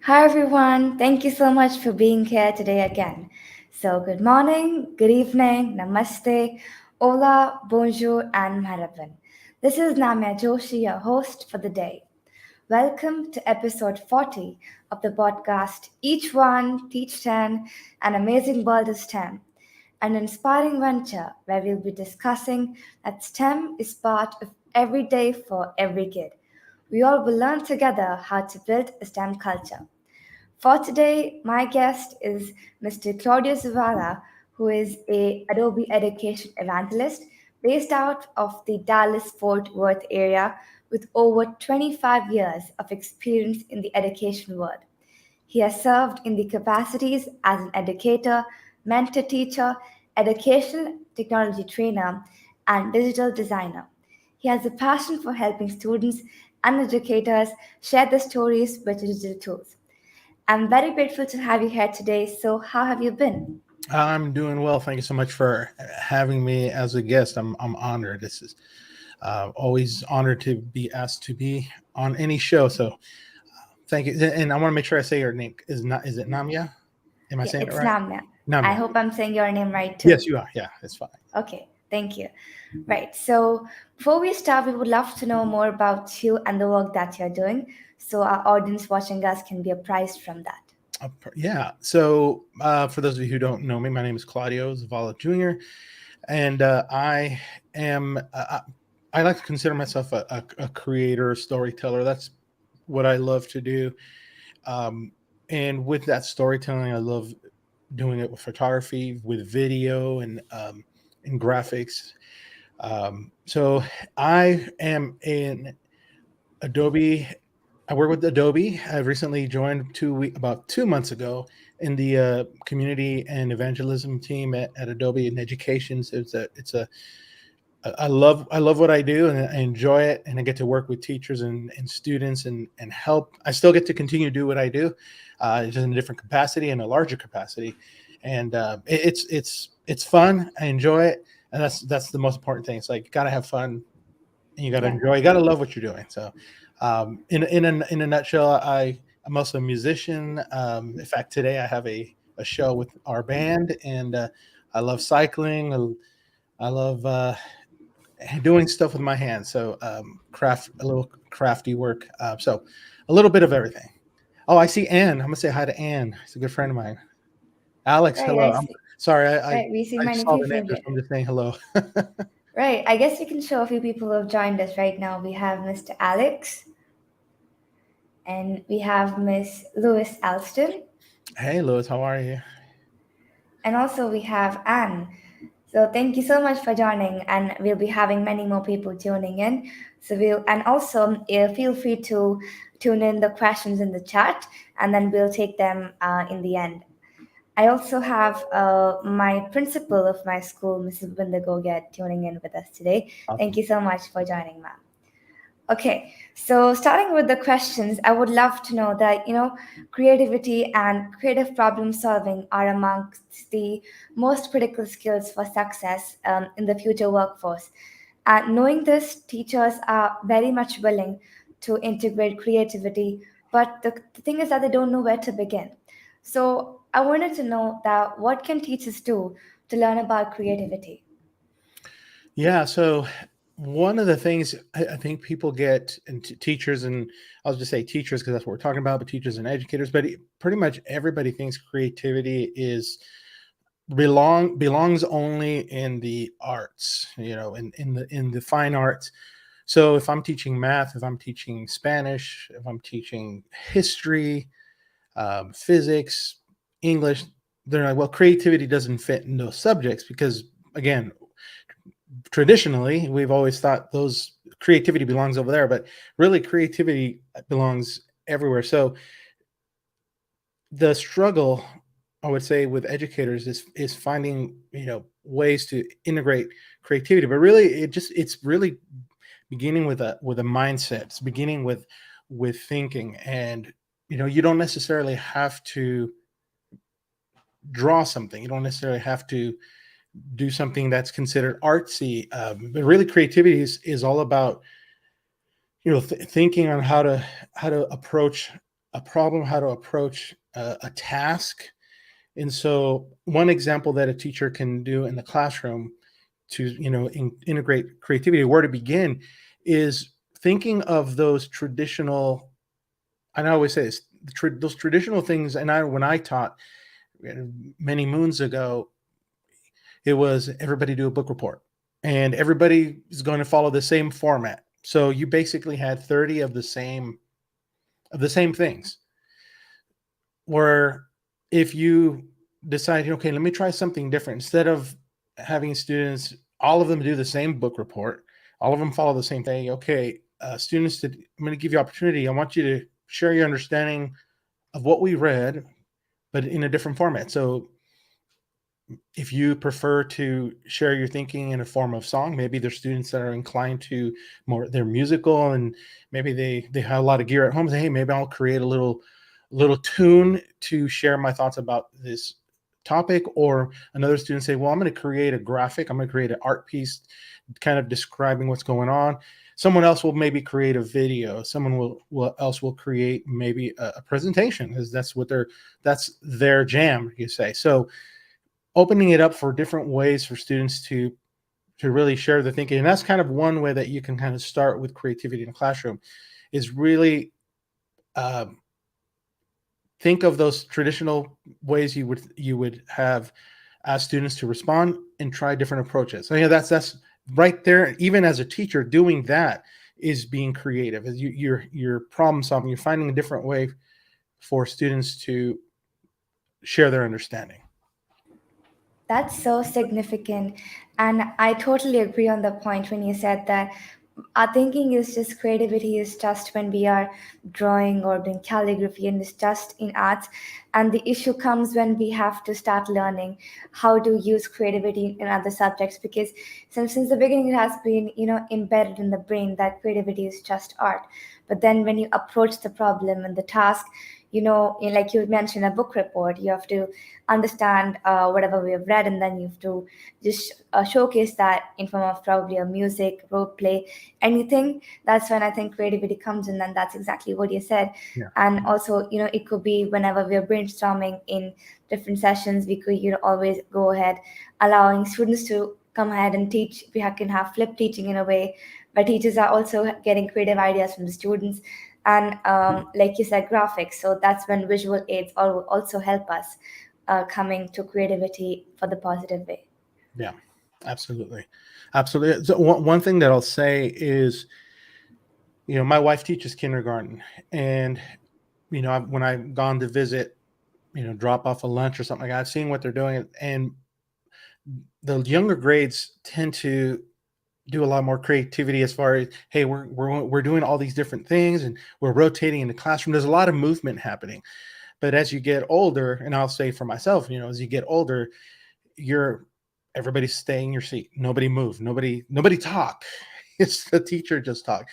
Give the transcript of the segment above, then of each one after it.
Hi everyone, thank you so much for being here today again. So, good morning, good evening, namaste, hola, bonjour, and maraban. This is Namya Joshi, your host for the day. Welcome to episode 40 of the podcast Each One, Teach 10, An Amazing World of STEM, an inspiring venture where we'll be discussing that STEM is part of every day for every kid. We all will learn together how to build a STEM culture. For today, my guest is Mr. Claudio Zevala, who is a Adobe Education Evangelist based out of the Dallas-Fort Worth area with over 25 years of experience in the education world. He has served in the capacities as an educator, mentor teacher, educational technology trainer, and digital designer. He has a passion for helping students and educators share their stories with digital tools. I'm very grateful to have you here today. So, how have you been? I'm doing well. Thank you so much for having me as a guest. I'm honored. This is always honored to be asked to be on any show. So thank you. And I want to make sure I say your name. Is it Namya? Am I Yeah, saying it it's right? Namya. I Namya. hope I'm saying your name right too. Yes, you are. Yeah, it's fine. Okay, thank you. Right, so before we start, we would love to know more about you and the work that you're doing so our audience watching us can be apprised from that. Yeah. So for those of you who don't know me, my name is Claudio Zevala Jr. And I am. I like to consider myself a creator, storyteller. That's what I love to do. Um, and with that storytelling, I love doing it with photography, with video, and graphics. So I am in Adobe. I work with Adobe. I recently joined about 2 months ago in the community and evangelism team at Adobe in Education. So I love what I do, and I enjoy it, and I get to work with teachers and students and help. I still get to continue to do what I do, just in a different capacity and a larger capacity, and it's fun. I enjoy it, and that's the most important thing. It's like you got to have fun, and you got to Yeah, enjoy. You got to love what you're doing. So, in a nutshell, I'm also a musician. In fact, today I have a show with our band, and I love cycling. I love doing stuff with my hands. So a little crafty work. So a little bit of everything. Oh, I see Ann. I'm gonna say hi to Ann. She's a good friend of mine. Alex, right. I hello. I'm see. sorry. Right, we see I many saw the people name. here. I'm just saying hello. Right, I guess we can show a few people who have joined us right now. We have Mr. Alex and we have Miss Louis Alston, Hey, Louis, how are you? and also we have Anne. So thank you so much for joining, and we'll be having many more people tuning in. So we'll and also feel free to tune in the questions in the chat, and then we'll take them in the end. I also have my principal of my school, Mrs. Binda Goget, tuning in with us today. Thank Awesome. you so much for joining, ma'am. Okay, so starting with the questions, I would love to know that, creativity and creative problem solving are amongst the most critical skills for success in the future workforce. And knowing this, teachers are very much willing to integrate creativity, but the thing is that they don't know where to begin. So I wanted to know that what can teachers do to learn about creativity? Yeah. So one of the things I think people get, and teachers, and I'll just say teachers because that's what we're talking about, but teachers and educators, but pretty much everybody thinks creativity belongs only in the arts, in the fine arts. So if I'm teaching math, if I'm teaching Spanish, if I'm teaching history, physics, English, they're like, well, creativity doesn't fit in those subjects because, again, traditionally we've always thought those creativity belongs over there, but really creativity belongs everywhere. So the struggle, I would say, with educators is finding ways to integrate creativity, but really it's really beginning with a mindset. It's beginning with thinking, and you don't necessarily have to draw something. You don't necessarily have to do something that's considered artsy, but really creativity is all about thinking on how to approach a problem, how to approach a task. And so one example that a teacher can do in the classroom to, integrate creativity, where to begin, is thinking of those traditional, and I always say this, those traditional things. And when I taught many moons ago, it was everybody do a book report and everybody is going to follow the same format. So you basically had 30 of the same things. Where if you decide, okay, let me try something different, instead of having students, all of them do the same book report, all of them follow the same thing. Okay, students, I'm going to give you opportunity. I want you to share your understanding of what we read, but in a different format. So if you prefer to share your thinking in a form of song, maybe there's students that are inclined to more, they're musical, and maybe they have a lot of gear at home. Say, hey, maybe I'll create a little tune to share my thoughts about this topic. Or another student say, well, I'm going to create a graphic. I'm going to create an art piece kind of describing what's going on. Someone else will maybe create a video. Someone else will create maybe a presentation, because that's their jam, you say. So opening it up for different ways for students to really share the thinking. And that's kind of one way that you can kind of start with creativity in the classroom, is really think of those traditional ways you would have ask students to respond, and try different approaches. So that's right there. Even as a teacher, doing that is being creative. You're problem solving. You're finding a different way for students to share their understanding. That's so significant. And I totally agree on the point when you said that our thinking is just creativity is just when we are drawing or doing calligraphy, and it's just in arts. And the issue comes when we have to start learning how to use creativity in other subjects, because since the beginning it has been embedded in the brain that creativity is just art. But then when you approach the problem and the task, like you mentioned, a book report, you have to understand whatever we have read, and then you have to just showcase that in form of probably a music, role play, anything. That's when I think creativity comes in, and that's exactly what you said. Yeah. And also, it could be whenever we're brainstorming in different sessions, we could always go ahead allowing students to come ahead and teach. We can have flip teaching in a way where teachers are also getting creative ideas from the students. And like you said, graphics. So that's when visual aids also help us coming to creativity for the positive way. Yeah, absolutely. So one thing that I'll say is, my wife teaches kindergarten, and when I've gone to visit, drop off a lunch or something like that, I've seen what they're doing, and the younger grades tend to do a lot more creativity as far as, hey, we're doing all these different things, and we're rotating in the classroom. There's a lot of movement happening. But as you get older, and I'll say for myself, as you get older, everybody's staying in your seat. Nobody move. Nobody talk. It's the teacher just talk.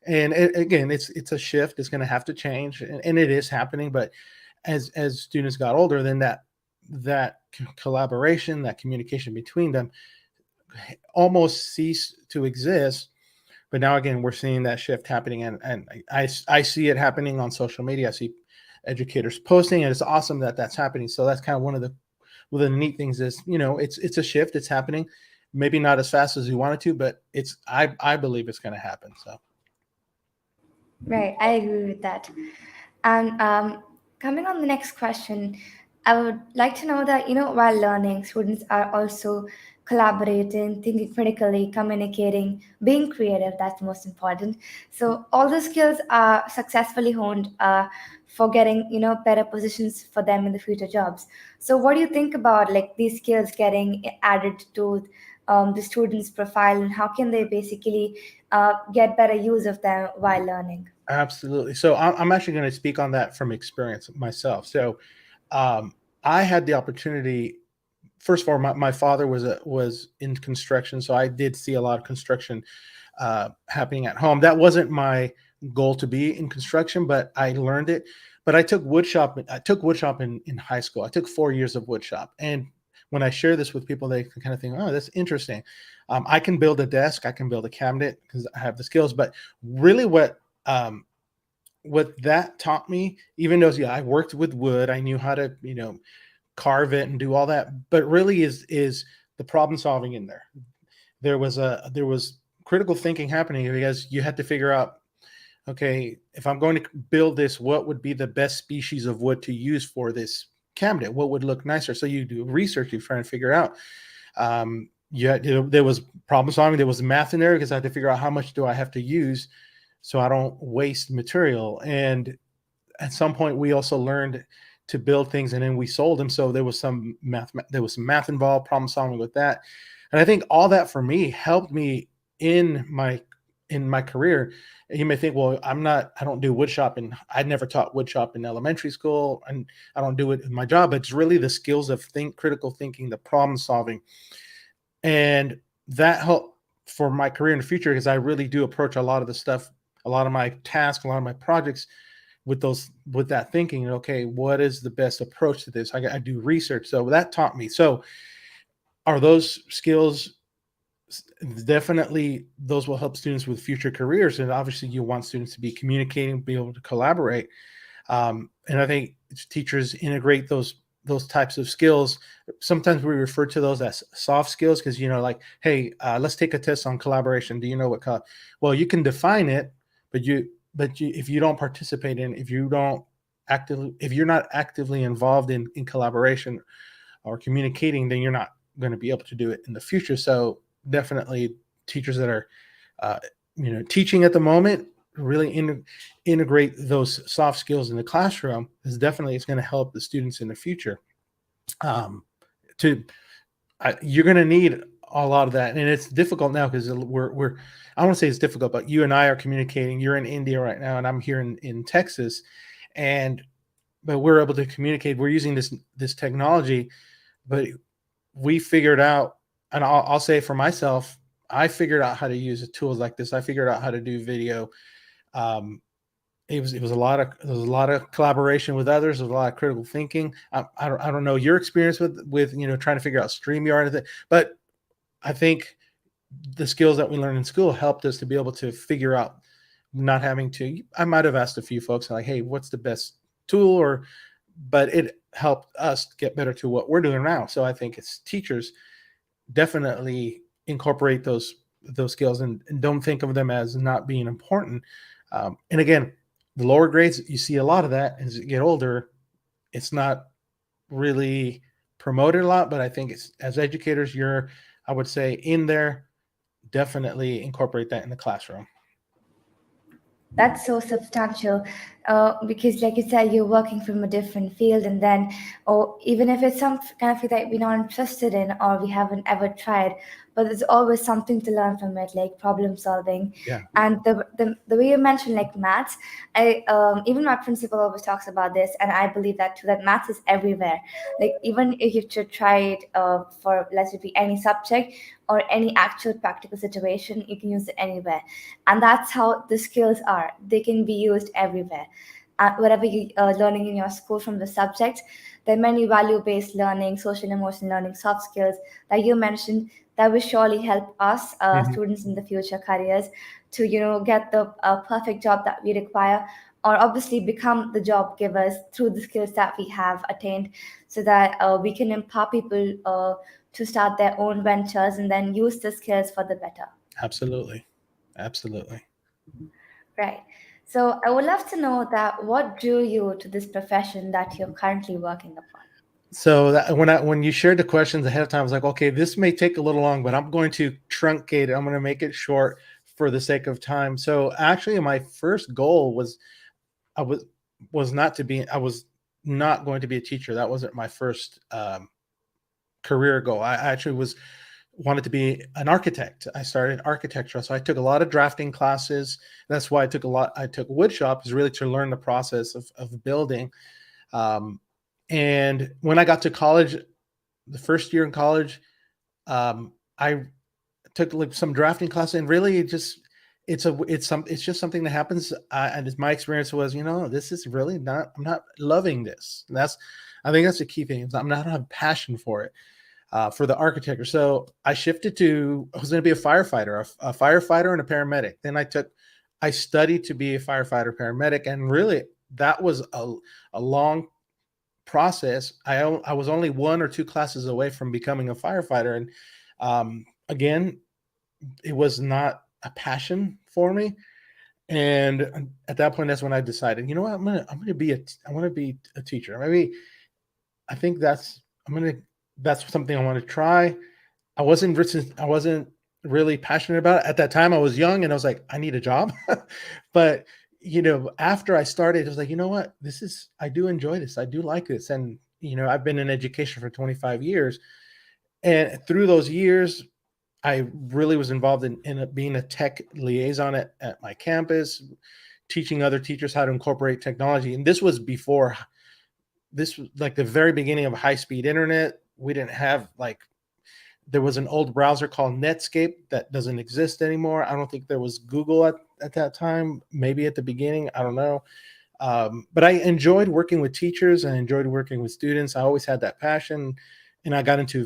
And again, it's a shift. It's going to have to change, and it is happening. But as students got older, then that collaboration, that communication between them almost ceased to exist. But now again, we're seeing that shift happening, and I see it happening on social media. I see educators posting, and it's awesome that that's happening. So that's kind of one of the neat things is, it's a shift. It's happening, maybe not as fast as we want it to, but I believe it's going to happen. So. Right, I agree with that. And coming on the next question, I would like to know that, while learning, students are also collaborating, thinking critically, communicating, being creative. That's most important. So all the skills are successfully honed for getting, better positions for them in the future jobs. So what do you think about like these skills getting added to the student's profile, and how can they basically get better use of them while learning? Absolutely. So I'm actually going to speak on that from experience myself. So I had the opportunity. First of all, my father was in construction, so I did see a lot of construction happening at home. That wasn't my goal to be in construction, but I learned it. But I took woodshop. I took woodshop in high school. I took 4 years of woodshop, and when I share this with people, they can kind of think, "Oh, that's interesting." I can build a desk. I can build a cabinet because I have the skills. But really, what that taught me, even though I worked with wood, I knew how to, carve it and do all that, but really is the problem solving in there. There was critical thinking happening because you had to figure out, okay, if I'm going to build this, what would be the best species of wood to use for this cabinet? What would look nicer? So you do research, you try and figure out. There was problem solving. There was math in there because I had to figure out how much do I have to use so I don't waste material. And at some point, we also learned to build things, and then we sold them. So there was some math. There was some math involved, problem solving with that. And I think all that for me helped me in my career. You may think, well, I don't do wood shop, and I never taught wood shop in elementary school, and I don't do it in my job. But it's really the skills of critical thinking, the problem solving, and that helped for my career in the future because I really do approach a lot of the stuff, a lot of my tasks, a lot of my projects with that thinking. Okay, what is the best approach to this? I do research, so that taught me. So, are those skills? Definitely, those will help students with future careers, and obviously, you want students to be communicating, be able to collaborate. And I think teachers integrate those types of skills. Sometimes we refer to those as soft skills because, like, hey, let's take a test on collaboration. Do you know what? Well, you can define it, but if you don't participate in, if you're not actively involved in collaboration or communicating, then you're not going to be able to do it in the future. So definitely teachers that are, teaching at the moment, really integrate those soft skills in the classroom is definitely, it's going to help the students in the future. You're going to need a lot of that. And it's difficult now because I don't want to say it's difficult, but you and I are communicating. You're in India right now, and I'm here in Texas. But we're able to communicate. We're using this technology, but we figured out, and I'll say for myself, I figured out how to use tools like this. I figured out how to do video. It was a lot of collaboration with others. There was a lot of critical thinking. I don't know your experience with trying to figure out StreamYard, but I think the skills that we learned in school helped us to be able to figure out, not having to. I might have asked a few folks like, "Hey, what's the best tool?" But it helped us get better to what we're doing now. So I think it's teachers definitely incorporate those skills and don't think of them as not being important. And again, the lower grades, you see a lot of that as you get older. It's not really promoted a lot, but I think as educators, I would say in there, definitely incorporate that in the classroom. That's so substantial because, like you said, you're working from a different field, and then, or even if it's some kind of thing that we're not interested in or we haven't ever tried, but there's always something to learn from it, like problem solving. Yeah. And the way you mentioned, like maths, even my principal always talks about this, and I believe that too. That maths is everywhere. Like even if you should try it for, let's say, any subject or any actual practical situation, you can use it anywhere. And that's how the skills are. They can be used everywhere. Whatever you are learning in your school from the subject, there are many value-based learning, social emotional learning, soft skills that you mentioned that will surely help us students in the future careers to get the perfect job that we require, or obviously become the job givers through the skills that we have attained, so that we can empower people to start their own ventures and then use the skills for the better. Absolutely. Right. So I would love to know that what drew you to this profession that you're currently working upon. So when you shared the questions ahead of time, I was like, okay, this may take a little long, but I'm going to truncate it. I'm going to make it short for the sake of time. So actually, my first goal was I was not going to be a teacher. That wasn't my first career goal. I actually wanted to be an architect. I started architecture. So I took a lot of drafting classes. That's why I took woodshop, is really to learn the process of building. And when I got to college, the first year in college, I took like some drafting classes, and really it's just something that happens. And my experience was, this is really I'm not loving this. And I think that's the key thing. I don't have passion for it. For the architecture. So I shifted I was going to be a firefighter and a paramedic. Then I I studied to be a firefighter paramedic, and really that was a long process. I was only 1 or 2 classes away from becoming a firefighter, and again, it was not a passion for me. And at that point, that's when I decided, you know what, I'm gonna be I want to be a teacher. Maybe I think that's something I want to try. I wasn't really passionate about it at that time. I was young, and I was like, I need a job. But after I started, I was like, you know what, I do enjoy this. I do like this, and I've been in education for 25 years, and through those years, I really was involved in being a tech liaison at my campus, teaching other teachers how to incorporate technology. And this was like the very beginning of high-speed internet. We didn't have there was an old browser called Netscape that doesn't exist anymore. I don't think there was Google at that time, maybe at the beginning. I don't know. But I enjoyed working with teachers. I enjoyed working with students. I always had that passion. And I got into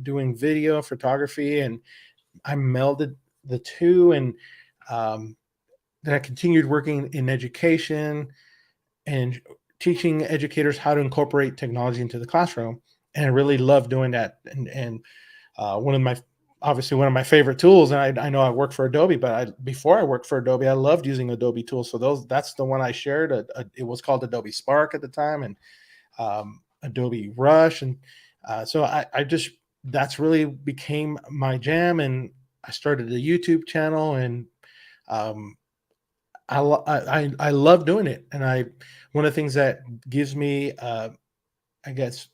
doing video photography, and I melded the two. And then I continued working in education and teaching educators how to incorporate technology into the classroom. And I really love doing that. And one of my favorite tools, and I know I work for Adobe, but before I worked for Adobe, I loved using Adobe tools. So that's the one I shared. It was called Adobe Spark at the time, and Adobe Rush. And so that's really became my jam. And I started a YouTube channel, and I love doing it. And one of the things that gives me, I guess,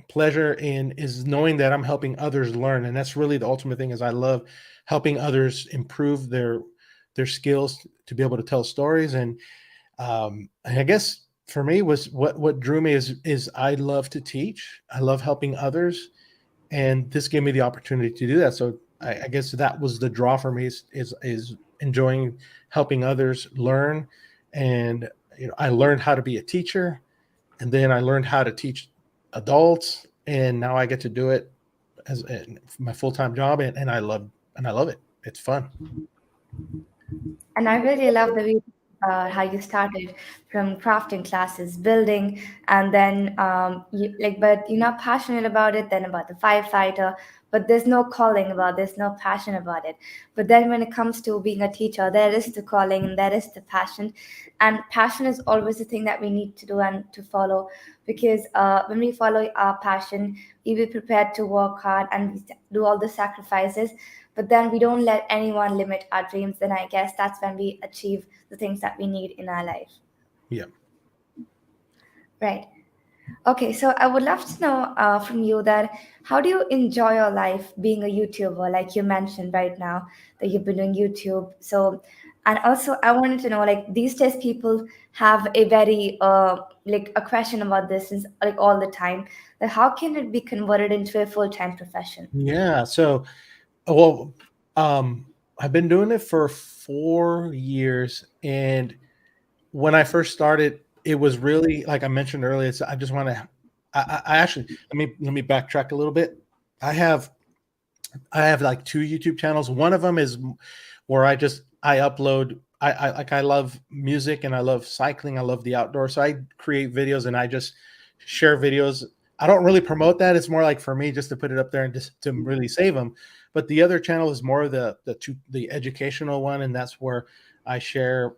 pleasure is knowing that I'm helping others learn. And that's really the ultimate thing. Is I love helping others improve their skills to be able to tell stories. And I guess for me was what drew me is I love to teach. I love helping others, and this gave me the opportunity to do that. So I guess that was the draw for me, is enjoying helping others learn. And I learned how to be a teacher, and then I learned how to teach adults, and now I get to do it as my full-time job, and I love it. It's fun. And I really love the way how you started from crafting classes, building, and then but you're not passionate about it, then about the firefighter, but there's no calling about, there's no passion about it. But then when it comes to being a teacher, there is the calling and there is the passion. And passion is always the thing that we need to do and to follow, because when we follow our passion, we be prepared to work hard and we do all the sacrifices, but then we don't let anyone limit our dreams. Then I guess that's when we achieve the things that we need in our life. Yeah. Right. Okay, so I would love to know from you that how do you enjoy your life being a YouTuber, like you mentioned right now that you've been doing YouTube. So, and also I wanted to know, like these days people have a very a question about this is like all the time, that how can it be converted into a full-time profession? Yeah. So, well, I've been doing it for 4 years, and when I first started, it was really, like I mentioned earlier. I just want to. I actually let me backtrack a little bit. I have like 2 YouTube channels. One of them is where I upload. I love music, and I love cycling. I love the outdoors. So I create videos, and I just share videos. I don't really promote that. It's more like for me just to put it up there and just to really save them. But the other channel is more the educational one, and that's where I share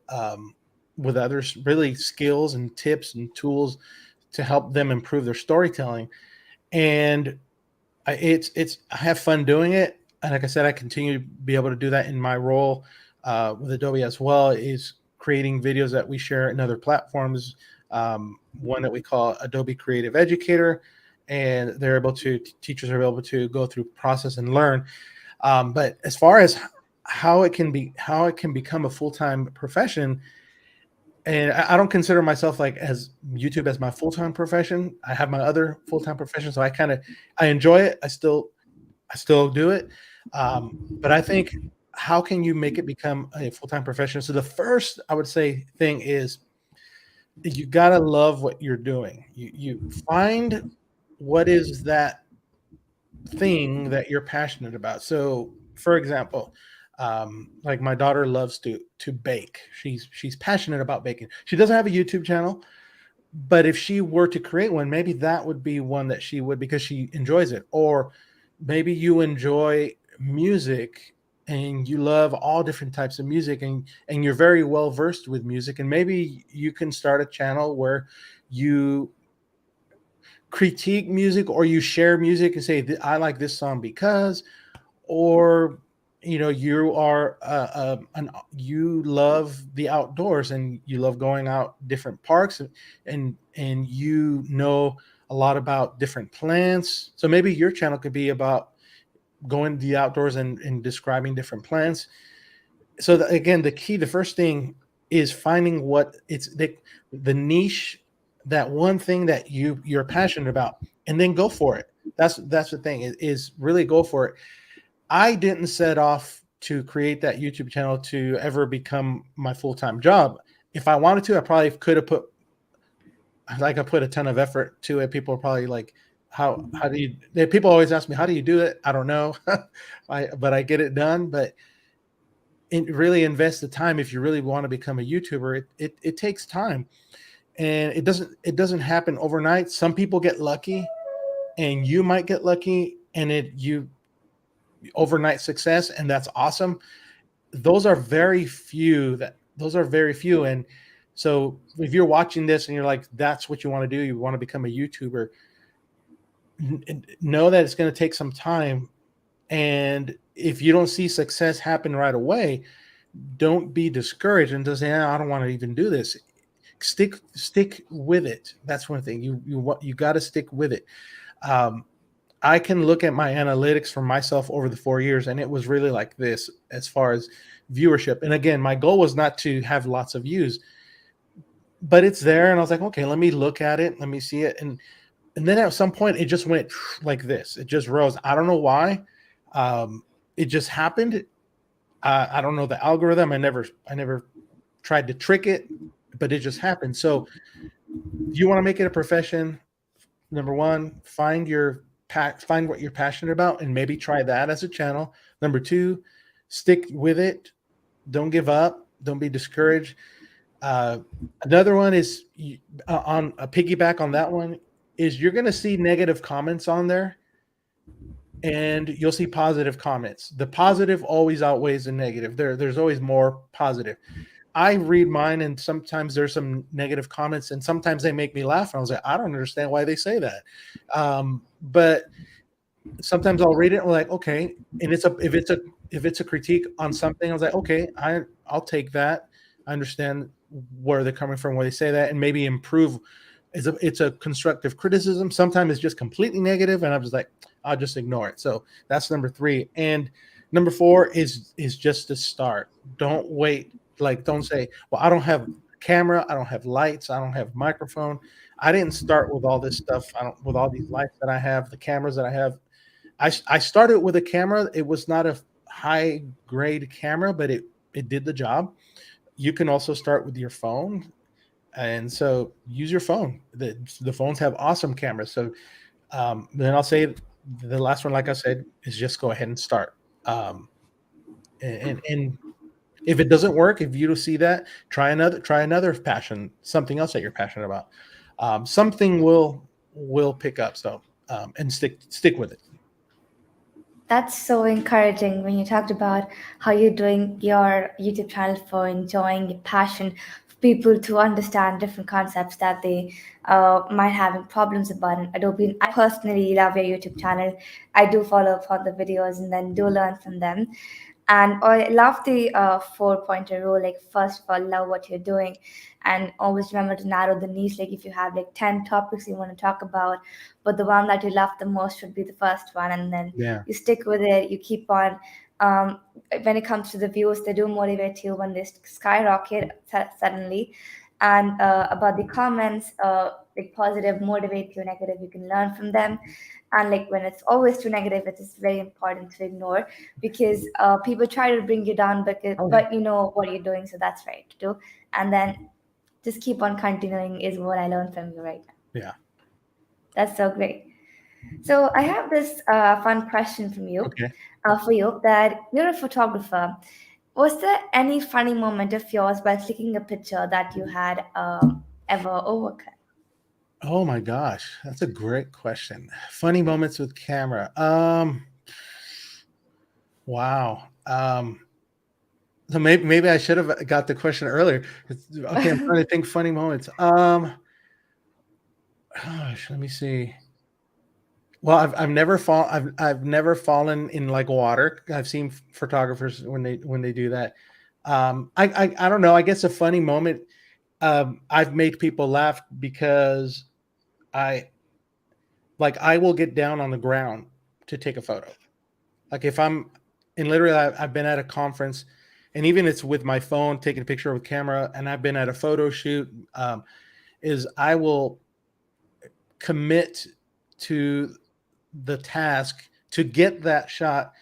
with others really skills and tips and tools to help them improve their storytelling. And I have fun doing it. And like I said, I continue to be able to do that in my role with Adobe as well, is creating videos that we share in other platforms. One that we call Adobe Creative Educator, and teachers are able to go through process and learn. But as far as how it can become a full-time profession, and I don't consider myself like as YouTube as my full-time profession. I have my other full-time profession, so I enjoy it. I still do it. But I think, how can you make it become a full-time profession? So the first, I would say, thing is you gotta love what you're doing. You find what is that thing that you're passionate about. So, for example, Like my daughter loves to bake. She's passionate about baking. She doesn't have a YouTube channel, but if she were to create one, maybe that would be one that she would, because she enjoys it. Or maybe you enjoy music and you love all different types of music, and you're very well versed with music, and maybe you can start a channel where you critique music, or you share music and say, I like this song because, or you are you love the outdoors and you love going out different parks, and you know a lot about different plants. So maybe your channel could be about going to the outdoors and describing different plants. So again, the first thing is finding what it's the niche, that one thing that you're passionate about, and then go for it. That's the thing, is really go for it. I didn't set off to create that YouTube channel to ever become my full-time job. If I wanted to, I probably could have put a ton of effort to it. People are probably like, how do you, people always ask me, how do you do it? I don't know. But I get it done. But really invest the time. If you really want to become a YouTuber, it takes time, and it doesn't happen overnight. Some people get lucky, and you might get lucky, and overnight success, and that's awesome. Those are very few. And so if you're watching this and you're like, that's what you want to do, you want to become a YouTuber, know that it's going to take some time. And if you don't see success happen right away, don't be discouraged and just say, I don't want to even do this. Stick with it. That's one thing. You got to stick with it. I can look at my analytics for myself over the 4 years, and it was really like this as far as viewership. And again, my goal was not to have lots of views, but it's there. And I was like, okay, let me look at it. Let me see it. And then at some point it just went like this. It just rose. I don't know why. It just happened. I don't know the algorithm. I never tried to trick it, but it just happened. So you want to make it a profession. Number one, find what you're passionate about and maybe try that as a channel. Number two, stick with it. Don't give up. Don't be discouraged. Another one is on a piggyback on that one is you're going to see negative comments on there, and you'll see positive comments. The positive always outweighs the negative. There's always more positive. I read mine, and sometimes there's some negative comments, and sometimes they make me laugh. And I was like, I don't understand why they say that. But sometimes I'll read it and I'm like, okay. And if it's a critique on something, I was like, okay, I'll take that. I understand where they're coming from, where they say that, and maybe improve. It's a constructive criticism. Sometimes it's just completely negative, and I'm just like, I'll just ignore it. So that's number 3. And number 4 is just to start. Don't wait. Like, don't say, well, I don't have camera, I don't have lights, I don't have microphone. I didn't start with all this stuff. With all these lights that I have, the cameras that I have. I started with a camera. It was not a high grade camera, but it did the job. You can also start with your phone. And so use your phone. The phones have awesome cameras. So then I'll say the last one, like I said, is just go ahead and start. And if it doesn't work, if you don't see that, try another passion, something else that you're passionate about. Something will pick up. So and stick with it. That's so encouraging when you talked about how you're doing your YouTube channel for enjoying your passion, for people to understand different concepts that they might having problems about in Adobe. I personally love your YouTube channel. I do follow up on the videos and then do learn from them. And I love the 4-pointer rule. Like, first of all, love what you're doing, and always remember to narrow the niche. Like, if you have like 10 topics you want to talk about, but the one that you love the most should be the first one, and then you stick with it. You keep on. When it comes to the views, they do motivate you when they skyrocket suddenly. And about the comments, like positive motivate you, negative you can learn from them. And like when it's always too negative, it is very important to ignore, because people try to bring you down, but you know what you're doing, so that's right to do. And then just keep on continuing is what I learned from you right now. Yeah, that's so great. So I have this fun question from you, Okay. for you, that you're a photographer. Was there any funny moment of yours by clicking a picture that you had ever overcome? Oh my gosh, that's a great question. Funny moments with camera. Wow. So maybe I should have got the question earlier. Okay, I'm trying to think funny moments. Gosh, let me see. Well, I've never fallen in like water. I've seen photographers when they do that. I don't know. I guess a funny moment. I've made people laugh because I I will get down on the ground to take a photo. Like if I'm and literally I've been at a conference, and even it's with my phone taking a picture with camera, and I've been at a photo shoot. Is I will commit to the task to get that shot.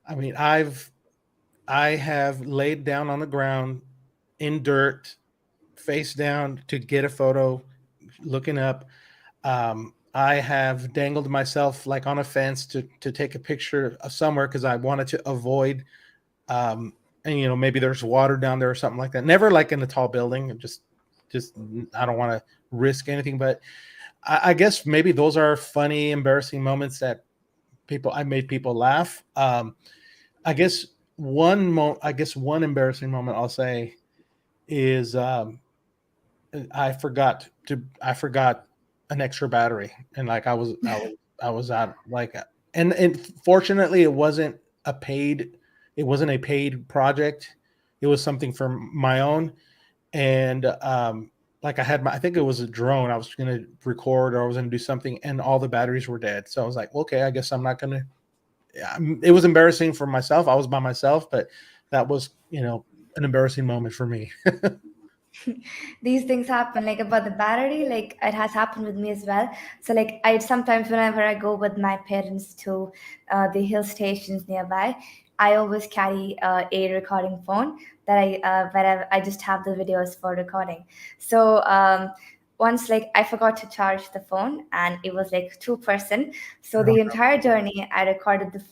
I mean, I have laid down on the ground in dirt, face down to get a photo, looking up. I have dangled myself like on a fence to take a picture of somewhere because I wanted to avoid, and maybe there's water down there or something like that. Never like in a tall building. Just I don't want to risk anything. But I guess maybe those are funny, embarrassing moments that I made people laugh. I guess one embarrassing moment I'll say is I forgot an extra battery, and like I was out like, and fortunately it wasn't a paid project. It was something from my own, and like I think it was a drone. I was going to record or I was going to do something, and all the batteries were dead. So I was like, okay, I guess I'm not going to. It was embarrassing for myself. I was by myself, but that was an embarrassing moment for me. These things happen, like about the battery, like it has happened with me as well. So like I sometimes, whenever I go with my parents to the hill stations nearby, I always carry a recording phone that where I just have the videos for recording. So once, like, I forgot to charge the phone and it was like 2%. So the entire journey I recorded the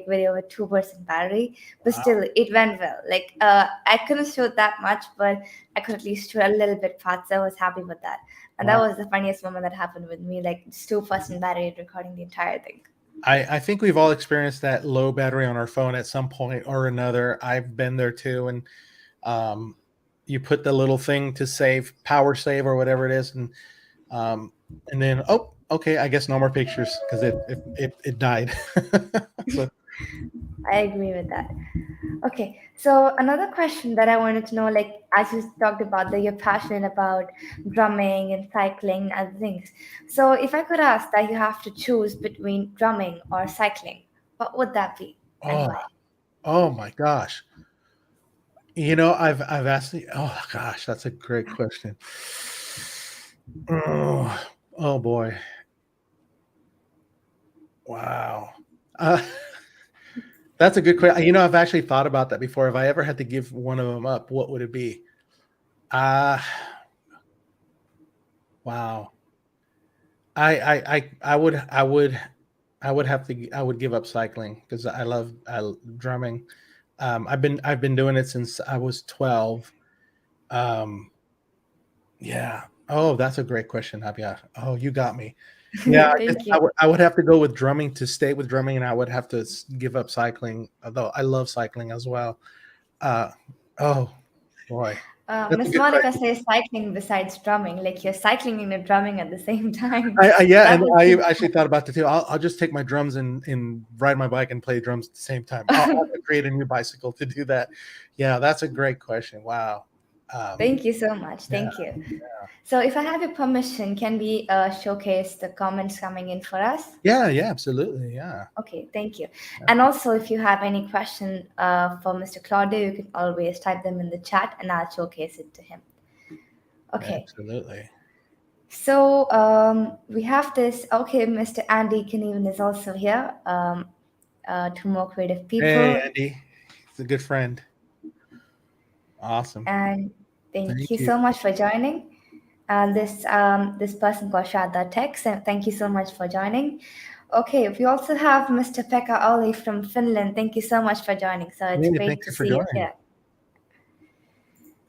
video with 2% battery, but still it went well. Like I couldn't show that much, but I could at least show a little bit part. So I was happy with that. And that Wow. was the funniest moment that happened with me, like just 2% battery recording the entire thing. I think we've all experienced that low battery on our phone at some point or another. I've been there too. And um, you put the little thing to save, power save or whatever it is. Um, and then, oh, okay, I guess no more pictures because it died. So, I agree with that. Okay, so another question that I wanted to know, like as you talked about that you're passionate about drumming and cycling and other things. So if I could ask that you have to choose between drumming or cycling, what would that be and oh, why? oh my gosh. I've asked oh gosh, that's a great question. Oh, oh boy. Wow. Uh, that's a good question. I've actually thought about that before. If I ever had to give one of them up, what would it be? Uh wow. I would have to I would give up cycling because drumming. I've been doing it since I was 12. Um yeah. Oh, that's a great question, Abia. Oh, you got me. Yeah, I guess Thank you. I would have to go with drumming to stay with drumming, and I would have to give up cycling, although I love cycling as well. Uh, oh boy, that's a Miss good Monica question. says cycling besides drumming, like you're cycling and you're drumming at the same time. Yeah, That and would I be actually thought about that too. I'll just take my drums and ride my bike and play drums at the same time. I'll have to create a new bicycle to do that. Yeah, that's a great question. Wow. Um, Thank you so much. yeah, Thank you. So if I have your permission, can we showcase the comments coming in for us? yeah, yeah, absolutely. Yeah. Okay, thank you. And also, if you have any question for Mr. Claudio, you can always type them in the chat and I'll showcase it to him. Okay, Absolutely. so we have this. Okay, Mr. Andy Knieven is also here. Two more creative Hey, people. Andy, he's a good friend. Awesome. And thank you Thank you. so much for joining. This person called Shada Tech. So thank you so much for joining. Okay, we also have Mr. Pekka Olli from Finland. Thank you so much for joining. So it's Hey, great thank to you for see you joining. here.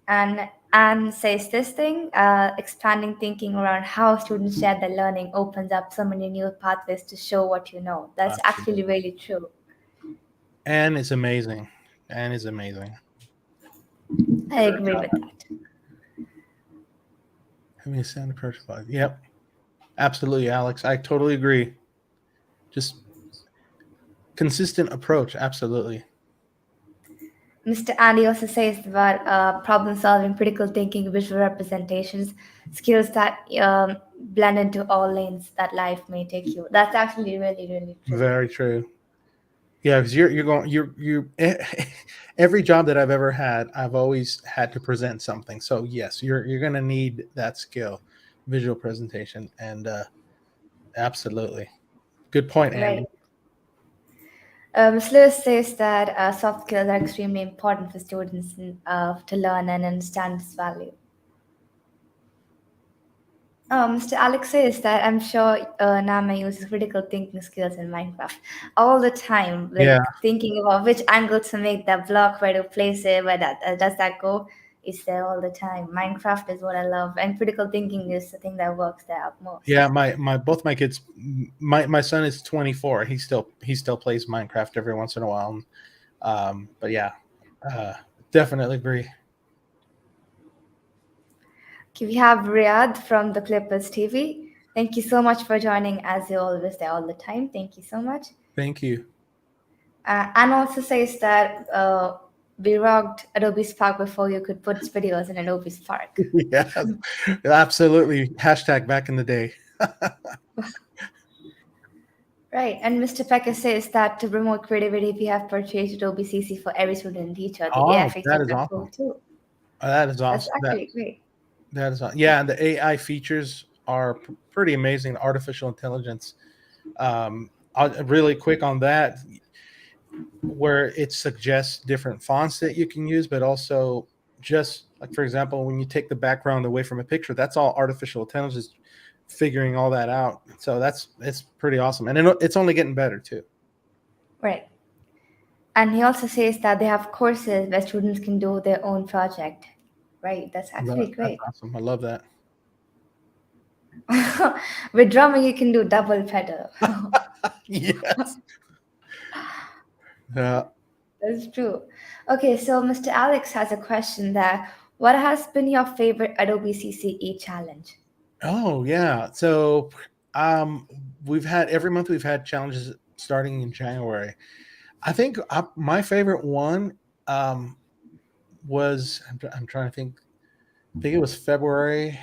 And Anne says this thing, expanding thinking around how students share their learning opens up so many new pathways to show what you know. That's actually Absolutely. really true. And it's amazing. And is amazing. I agree with that. Having a sound approach. Yep. Absolutely, Alex. I totally agree. Just consistent approach. Absolutely. Mr. Andy also says about problem solving, critical thinking, visual representations, skills that blend into all lanes that life may take you. That's actually really, really true. Very true. Yeah, because you're going you every job that I've ever had, I've always had to present something. So yes, you're gonna need that skill, visual presentation, and absolutely good point, Right. Andy. Ms. Lewis says that soft skills are extremely important for students to learn and understand its value. Mr. Alex says that I'm sure Nama uses critical thinking skills in Minecraft all the time, Yeah, like thinking about which angle to make that block, where to place it, where that does that go. It's there all the time. Minecraft is what I love, and critical thinking is the thing that works there out most. yeah. My both my kids. My son is 24. He still plays Minecraft every once in a while. But yeah, uh, definitely agree. Okay, we have Riyadh from the Clippers TV. Thank you so much for joining, as you always there all the time. Thank you so much. Thank you. And also says that we rocked Adobe Spark before you could put videos in Adobe Spark. Yeah, absolutely. Hashtag back in the day. Right. And Mr. Pekka says that to promote creativity, we have purchased Adobe CC for every student and teacher. The AI Oh, that features is are cool awesome. too. That is That's awesome. actually great. That is awesome. Yeah, and the AI features are pretty amazing. Artificial intelligence. Really quick on that, where it suggests different fonts that you can use, but also just like, for example, when you take the background away from a picture, that's all artificial intelligence figuring all that out. So it's pretty awesome, and it's only getting better too. Right. And he also says that they have courses where students can do their own project. Right. That's actually That's great. awesome. I love that. With drumming, you can do double pedal. Yes. Uh, That's true. Okay, so Mr. Alex has a question there. What has been your favorite Adobe CCE challenge? oh yeah. So um, we've had every month we've had challenges starting in January. I think my favorite one um, was I'm trying to think. I think it was February,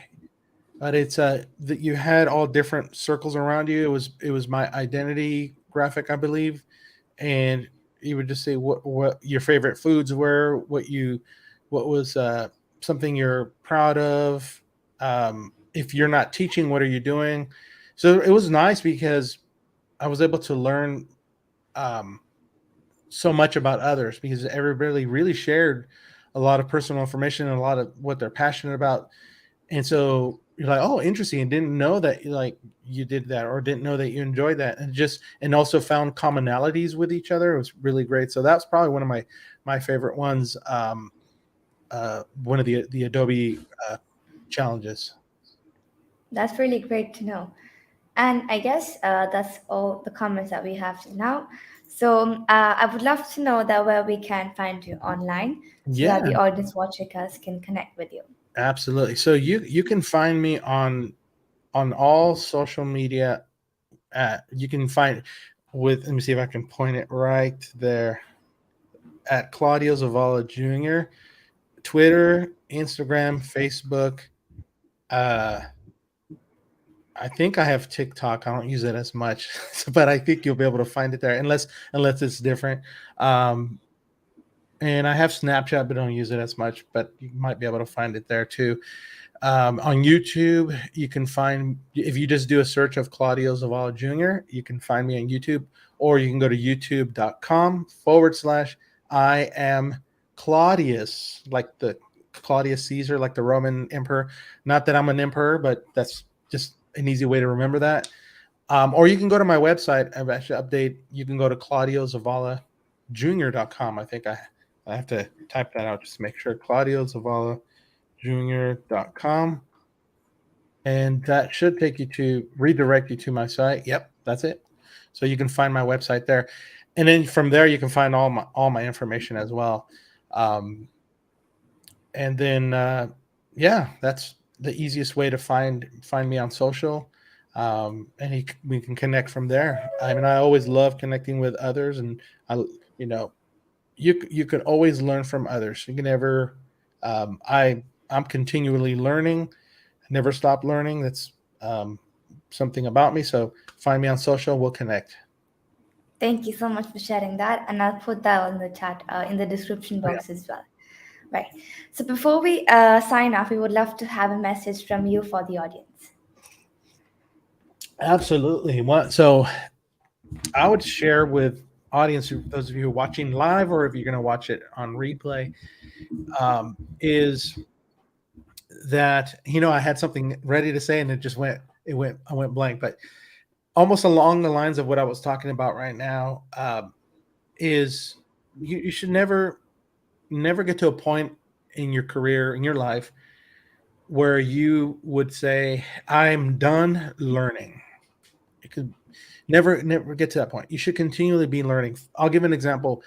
but it's that you had all different circles around you. It was my identity graphic, I believe, and you would just say what your favorite foods were, what was something you're proud of. If you're not teaching, what are you doing? So it was nice because I was able to learn um, so much about others because everybody really shared a lot of personal information and a lot of what they're passionate about. And so you're like, oh, interesting. And didn't know that you did that or didn't know that you enjoyed that and also found commonalities with each other. It was really great. So that's probably one of my favorite ones. One of the Adobe challenges. That's really great to know. And I guess that's all the comments that we have now. So I would love to know that where we can find you online so that Yeah, the audience watching us can connect with you. absolutely. So you can find me on all social media. You can find let me see if I can point it right there at Claudio Zevala Jr. Twitter, Instagram, Facebook. Uh, I think I have TikTok. I don't use it as much, but I think you'll be able to find it there, unless it's different. Um, and I have Snapchat, but don't use it as much. But you might be able to find it there too. On YouTube, you can find if you just do a search of Claudio Zavala Jr., you can find me on YouTube, or you can go to youtube.com/I am Claudius, like the Claudius Caesar, like the Roman emperor. Not that I'm an emperor, but that's just an easy way to remember that. Or you can go to my website. I've actually update. You can go to claudiozavallajr.com. I think I have to type that out just to make sure. claudiozavallajr.com. And that should take you to redirect you to my site. Yep, that's it. So you can find my website there. And then from there you can find all my information as well. And then yeah, that's the easiest way to find me on social. And we can connect from there. I mean, I always love connecting with others, and you know, you can always learn from others. You can never. I'm continually learning. I never stop learning. That's something about me. So find me on social. We'll connect. Thank you so much for sharing that, and I'll put that on the chat in the description Yeah. box as well. Right. So before we sign off, we would love to have a message from you for the audience. Absolutely. So I would share with audience, those of you who are watching live, or if you're going to watch it on replay, is that, I had something ready to say and I went blank, but almost along the lines of what I was talking about right now, is you should never get to a point in your career, in your life, where you would say, I'm done learning. It could never get to that point. You should continually be learning. I'll give an example.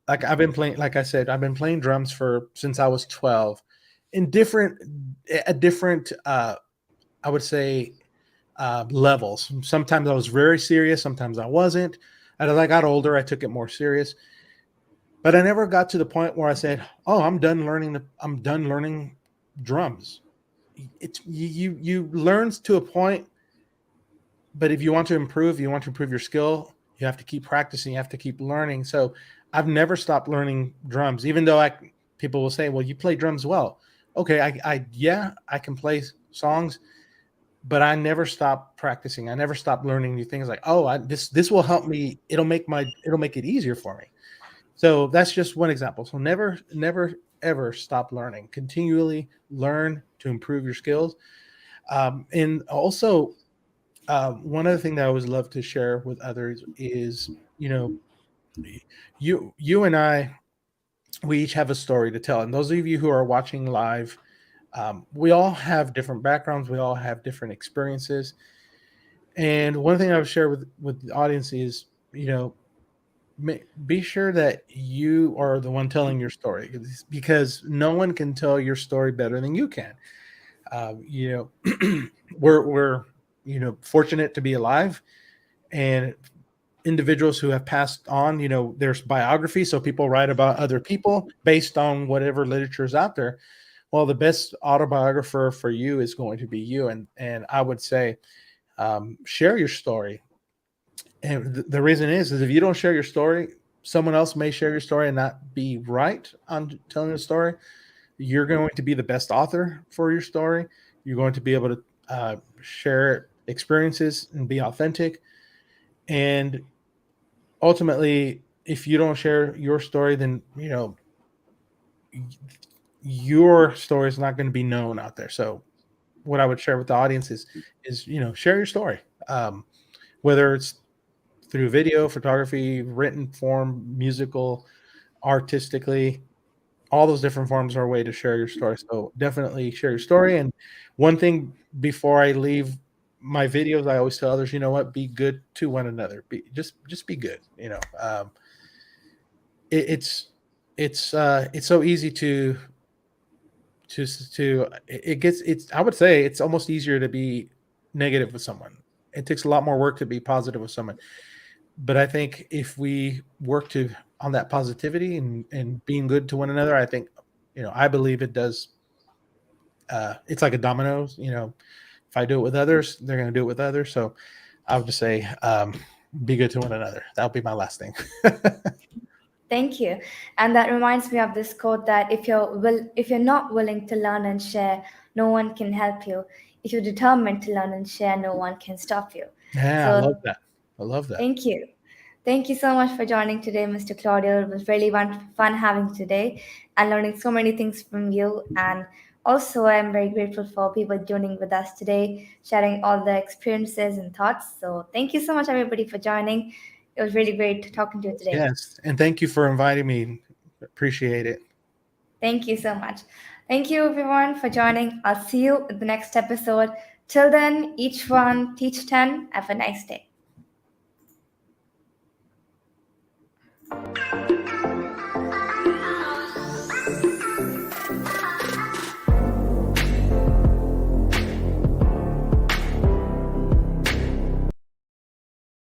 Like I said, I've been playing drums since I was 12 in different, I would say, levels. Sometimes I was very serious. Sometimes I wasn't. And as I got older, I took it more serious. But I never got to the point where I said, "Oh, I'm done learning drums." It's you learn to a point, but if you want to improve your skill, you have to keep practicing. You have to keep learning. So I've never stopped learning drums, even though people will say, "Well, you play drums well." Okay, I can play songs, but I never stop practicing. I never stop learning new things. Like, oh, this will help me. It'll make it easier for me. So that's just one example. So never ever stop learning. Continually learn to improve your skills. And also, one other thing that I always love to share with others is, you and I, we each have a story to tell. And those of you who are watching live, we all have different backgrounds. We all have different experiences. And one thing I would share with the audience is, be sure that you are the one telling your story, because no one can tell your story better than you can. We're fortunate to be alive, and individuals who have passed on, there's biography, so people write about other people based on whatever literature is out there. Well, the best autobiographer for you is going to be you, and I would say, share your story. And the reason is if you don't share your story, someone else may share your story and not be right on telling the story. You're going to be the best author for your story. You're going to be able to share experiences and be authentic. And ultimately, if you don't share your story, then, your story is not going to be known out there. So what I would share with the audience is share your story. Whether it's through video, photography, written form, musical, artistically, all those different forms are a way to share your story. So definitely share your story. And one thing before I leave my videos, I always tell others, you know what, be good to one another. Just be good. It's so easy I would say it's almost easier to be negative with someone. It takes a lot more work to be positive with someone. But I think if we work on that positivity and being good to one another, I think, I believe it does. It's like a dominoes, if I do it with others, they're going to do it with others. So I would just say, be good to one another. That would be my last thing. Thank you. And that reminds me of this quote that if you're not willing to learn and share, no one can help you. If you're determined to learn and share, no one can stop you. Yeah, So I love that. Thank you. Thank you so much for joining today, Mr. Claudio. It was really fun having today and learning so many things from you. And Also, I'm very grateful for people joining with us today, sharing all their experiences and thoughts. So thank you so much, everybody, for joining. It was really great talking to you today. Yes, and thank you for inviting me. Appreciate it. Thank you so much. Thank you, everyone, for joining. I'll see you in the next episode. Till then, each one teach 10. Have a nice day.